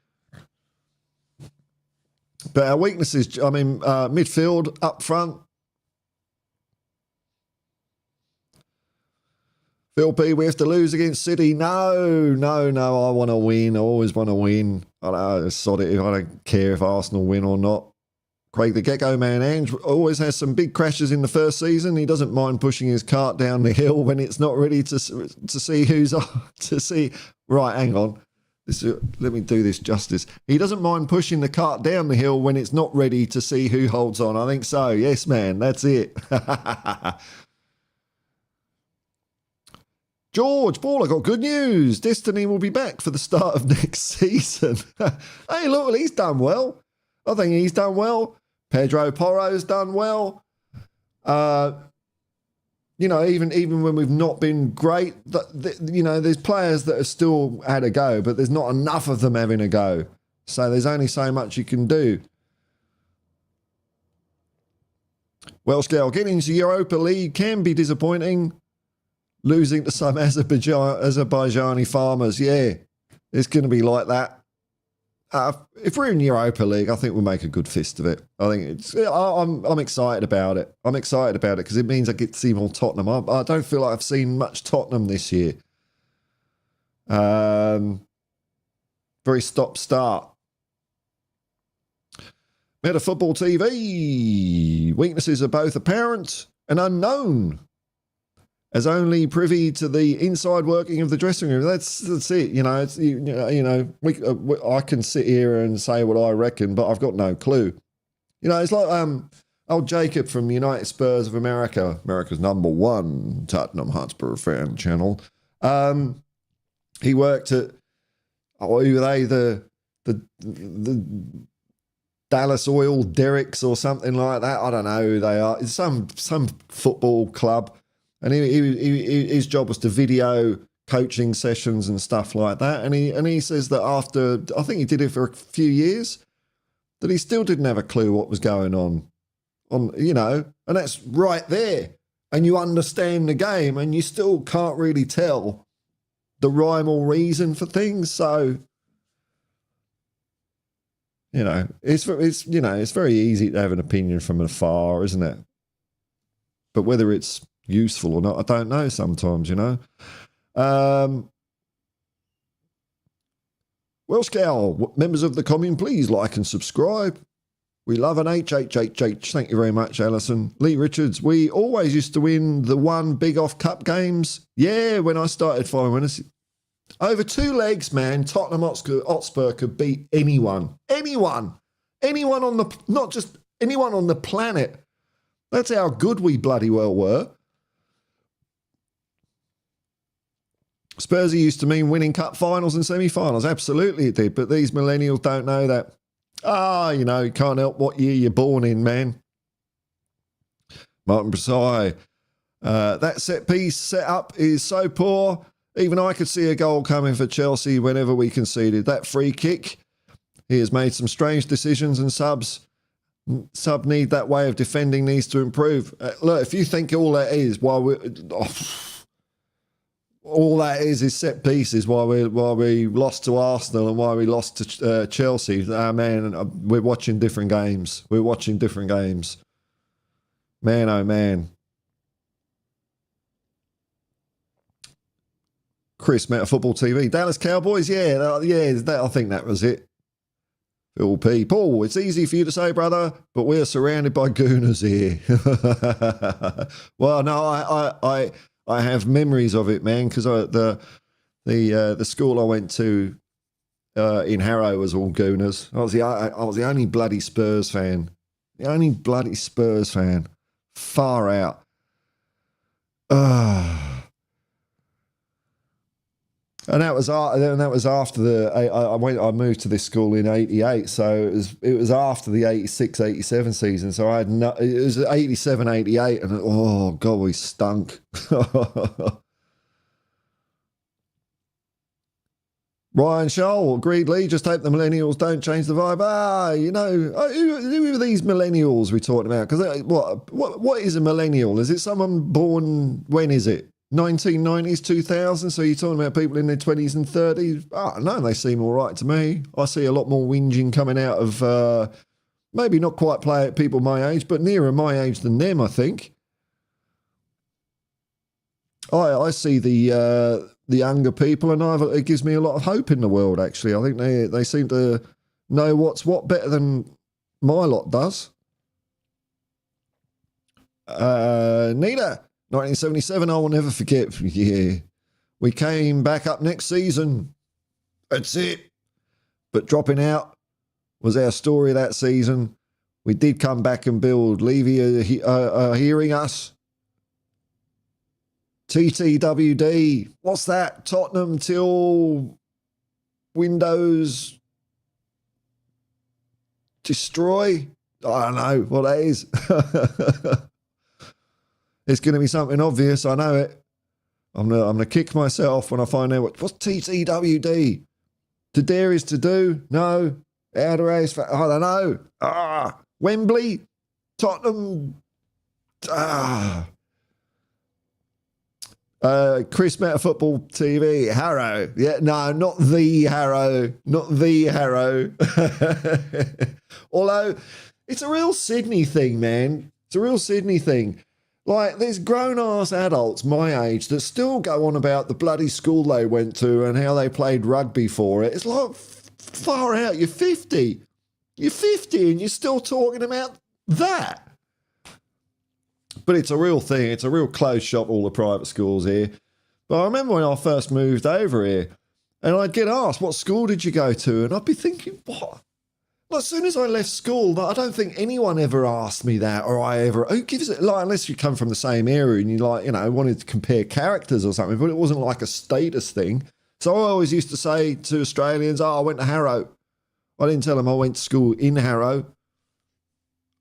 But our weaknesses, midfield, up front. Phil P, we have to lose against City. No, I want to win. I always want to win. I don't care if Arsenal win or not. Craig the Gecko Man, Ange always has some big crashes in the first season. He doesn't mind pushing his cart down the hill when it's not ready to see who's to see. Right, hang on. Let me do this justice. He doesn't mind pushing the cart down the hill when it's not ready to see who holds on. I think so. Yes, man. That's it. George, Paul, I got good news. Destiny will be back for the start of next season. Hey, look, he's done well. I think he's done well. Pedro Porro's done well. Even when we've not been great, there's players that have still had a go, but there's not enough of them having a go. So there's only so much you can do. Welsh Girl, getting into Europa League can be disappointing. Losing to some Azerbaijani farmers, yeah, it's going to be like that. If we're in Europa League, I think we'll make a good fist of it. I think I'm excited about it. I'm excited about it because it means I get to see more Tottenham. I don't feel like I've seen much Tottenham this year. Very stop-start. Meta Football TV. Weaknesses are both apparent and unknown, as only privy to the inside working of the dressing room. That's it. I can sit here and say what I reckon, but I've got no clue. It's like old Jacob from United Spurs of America, America's #1 Tottenham Hotspur fan channel. He worked at the Dallas Oil Derricks or something like that. I don't know who they are. It's some football club. And his job was to video coaching sessions and stuff like that. And he says that after, I think he did it for a few years, that he still didn't have a clue what was going on, and that's right there. And you understand the game and you still can't really tell the rhyme or reason for things. So, it's very easy to have an opinion from afar, isn't it? But whether it's useful or not, I don't know sometimes, Welsh Gal, members of the commune, please like and subscribe. We love an HHHH. Thank you very much, Alison. Lee Richards, we always used to win the one big off cup games. Yeah, when I started following us. Over 2 legs, man, Tottenham Hotspur could beat anyone. Anyone on the, not just anyone on the planet. That's how good we bloody well were. Spursy used to mean winning cup finals and semi-finals. Absolutely it did, but these millennials don't know that. You can't help what year you're born in, man. Martin Bresai. That set-piece set-up is so poor. Even I could see a goal coming for Chelsea whenever we conceded. That free kick, he has made some strange decisions, and sub need that way of defending needs to improve. Look, if you think all that is all that is set pieces why we lost to Arsenal and why we lost to Chelsea. Man, we're watching different games. Man, oh man. Chris, Meta Football TV. Dallas Cowboys, I think that was it. Phil P. Paul, it's easy for you to say, brother, but we're surrounded by gooners here. Well, no, I have memories of it, man, because the school I went to in Harrow was all gooners. I was the only bloody Spurs fan. Far out. And that was after I moved to this school in '88, so it was after the '86-'87 season. So it was '87-'88, and oh god, we stunk. Ryan Scholl, agreed, Lee. Just hope the millennials don't change the vibe. Who are these millennials we're talking about? Because what is a millennial? Is it someone born, when is it? 1990s, 2000? So you're talking about people in their 20s and 30s? Oh, no, they seem all right to me. I see a lot more whinging coming out of maybe not quite people my age, but nearer my age than them, I think. I see the younger people, and it gives me a lot of hope in the world, actually. I think they seem to know what's what better than my lot does. Nita, 1977, I will never forget. Yeah, we came back up next season. That's it. But dropping out was our story that season. We did come back and build. Levy hearing us. TTWD, what's that? Tottenham till Windows destroy? I don't know what that is. It's going to be something obvious, I know it. I'm gonna kick myself when I find out what's TTWD. To dare is to do? No. Outer race? I don't know. Wembley? Tottenham? Chris Meta Football TV, Harrow. Yeah, no, not the Harrow. Not the Harrow. Although, it's a real Sydney thing, man. It's a real Sydney thing. Like, there's grown-ass adults my age that still go on about the bloody school they went to and how they played rugby for it. It's like, far out, you're 50. You're 50 and you're still talking about that. But it's a real thing. It's a real closed shop, all the private schools here. But I remember when I first moved over here, and I'd get asked, what school did you go to? And I'd be thinking, what? Well, as soon as I left school, I don't think anyone ever asked me that, or who gives it, like, unless you come from the same area and you, like, you know, wanted to compare characters or something, but it wasn't like a status thing. So I always used to say to Australians, I went to Harrow. I didn't tell them I went to school in Harrow.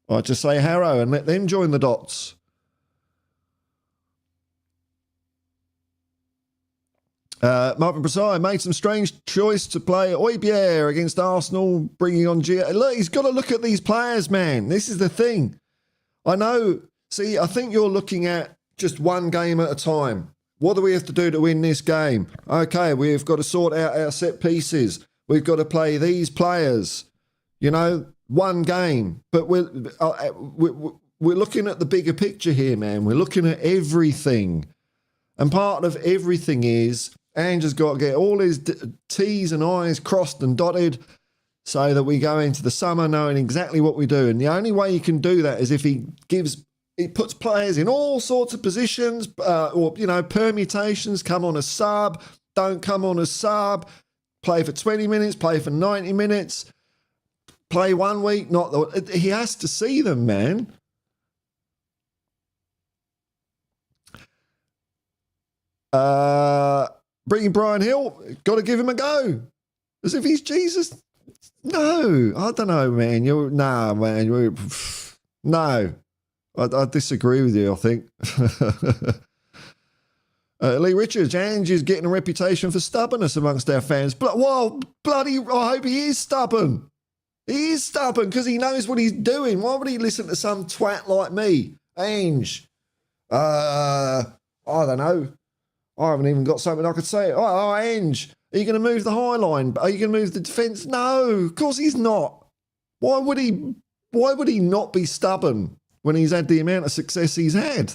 I'd just say Harrow and let them join the dots. Marvin Broussard made some strange choice to play Oibier against Arsenal, bringing on Gio. Look, he's got to look at these players, man. This is the thing. I know. See, I think you're looking at just one game at a time. What do we have to do to win this game? Okay, we've got to sort out our set pieces. We've got to play these players. You know, one game. But we're looking at the bigger picture here, man. We're looking at everything. And part of everything is Ange has got to get all his T's and I's crossed and dotted so that we go into the summer knowing exactly what we do. And the only way you can do that is if he puts players in all sorts of positions or, you know, permutations, come on a sub, don't come on a sub, play for 20 minutes, play for 90 minutes, play 1 week, he has to see them, man. Bringing Brian Hill, got to give him a go. As if he's Jesus. No, I don't know, man. No. I disagree with you, I think. Lee Richards, Ange is getting a reputation for stubbornness amongst our fans. I hope he is stubborn. He is stubborn because he knows what he's doing. Why would he listen to some twat like me? Ange. I don't know. I haven't even got something I could say. Oh, Ange, are you going to move the high line? Are you going to move the defence? No, of course he's not. Why would he not be stubborn when he's had the amount of success he's had?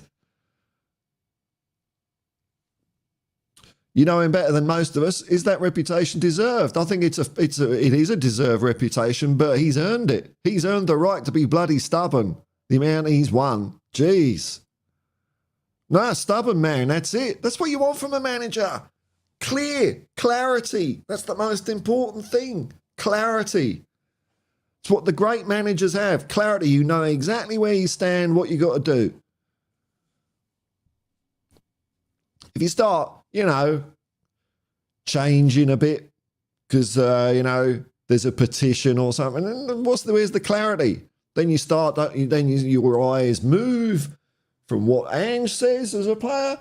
You know him better than most of us. Is that reputation deserved? I think it is a deserved reputation, but he's earned it. He's earned the right to be bloody stubborn. The amount he's won. Jeez. No, stubborn, man. That's it. That's what you want from a manager. Clarity. That's the most important thing. Clarity. It's what the great managers have. Clarity. You know exactly where you stand, what you got to do. If you start, changing a bit because, there's a petition or something, and where's the clarity? Then you start, your eyes move from what Ange says as a player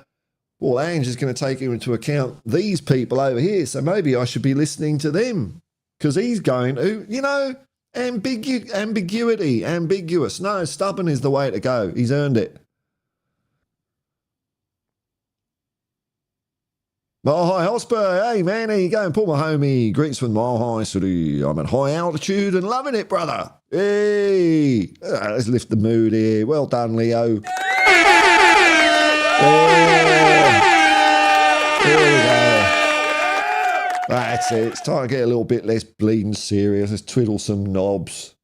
well, Ange is going to take into account these people over here, so maybe I should be listening to them because he's going to, ambiguous. No, stubborn is the way to go. He's earned it. Mile High Hotspur, hey man, how you going? Paul Mahomey, greetings from Mile High City. I'm at high altitude and loving it, brother. Hey, let's lift the mood here. Well done, Leo. Here we go. That's it. It's time to get a little bit less bleeding serious. Let's twiddle some knobs.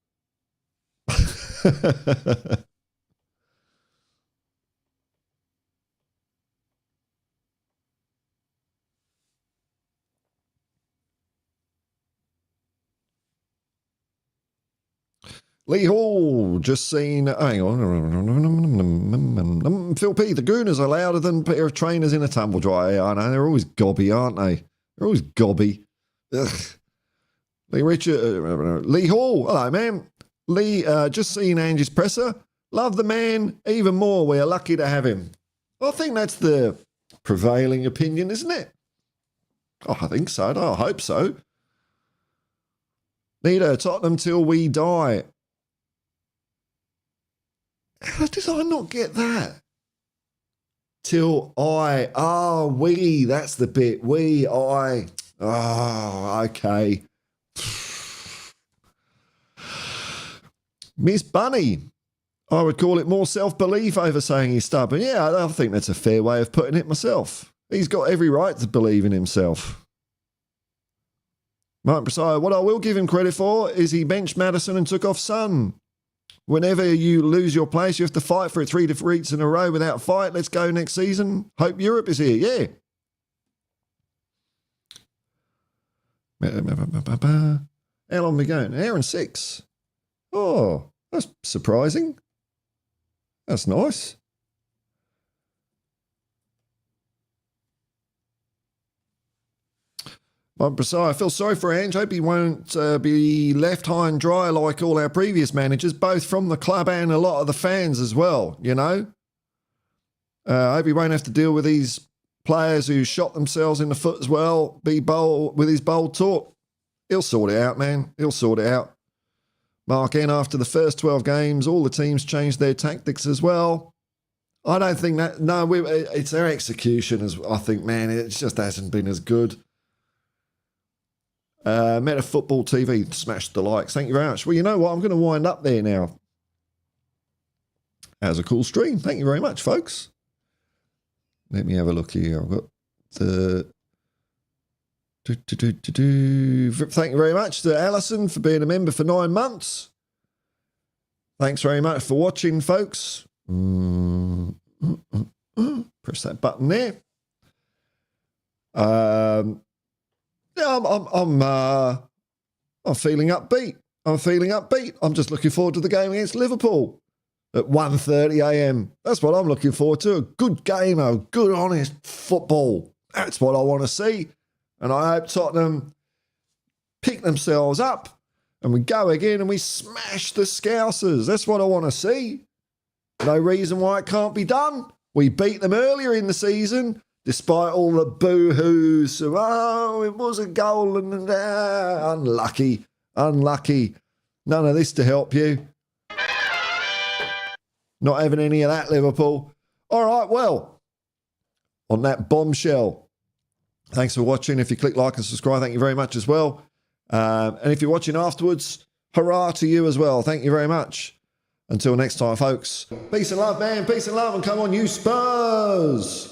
Lee Hall, just seen. Hang on. Phil P. The Gooners are louder than a pair of trainers in a tumble dryer. I know, they're always gobby, aren't they? They're always gobby. Ugh. Lee Richard. Lee Hall. Hello, man. Lee, just seen Ange's presser. Love the man even more. We are lucky to have him. Well, I think that's the prevailing opinion, isn't it? Oh, I think so. I hope so. Nita, Tottenham till we die. How did I not get that? We, that's the bit. Okay. Miss Bunny, I would call it more self-belief over saying he's stubborn. Yeah, I think that's a fair way of putting it myself. He's got every right to believe in himself. Martin Preside, what I will give him credit for is he benched Madison and took off Son. Whenever you lose your place, you have to fight for it 3 defeats in a row without fight. Let's go next season. Hope Europe is here. Yeah. How long are we going? 1 hour and 6. Oh, that's surprising. That's nice. I feel sorry for Ange. Hope he won't be left high and dry like all our previous managers, both from the club and a lot of the fans as well, you know. I hope he won't have to deal with these players who shot themselves in the foot as well, be bold with his bold talk. He'll sort it out, man. He'll sort it out. Mark N, after the first 12 games, all the teams changed their tactics as well. I don't think that, no, it's their execution, I think, man, it just hasn't been as good. Meta Football TV, smash the likes. Thank you very much. Well, you know what? I'm going to wind up there now. That was a cool stream. Thank you very much, folks. Let me have a look here. I've got the... Thank you very much to Alison for being a member for 9 months. Thanks very much for watching, folks. Press that button there. Yeah, I'm feeling upbeat. I'm just looking forward to the game against Liverpool at 1:30 a.m. That's what I'm looking forward to. A good game, a good, honest football. That's what I want to see. And I hope Tottenham pick themselves up and we go again and we smash the Scousers. That's what I want to see. No reason why it can't be done. We beat them earlier in the season. Despite all the boo-hoos of, it was a goal and unlucky. None of this to help you. Not having any of that, Liverpool. All right, well, on that bombshell, thanks for watching. If you click like and subscribe, thank you very much as well. And if you're watching afterwards, hurrah to you as well. Thank you very much. Until next time, folks. Peace and love, man. Peace and love. And come on, you Spurs.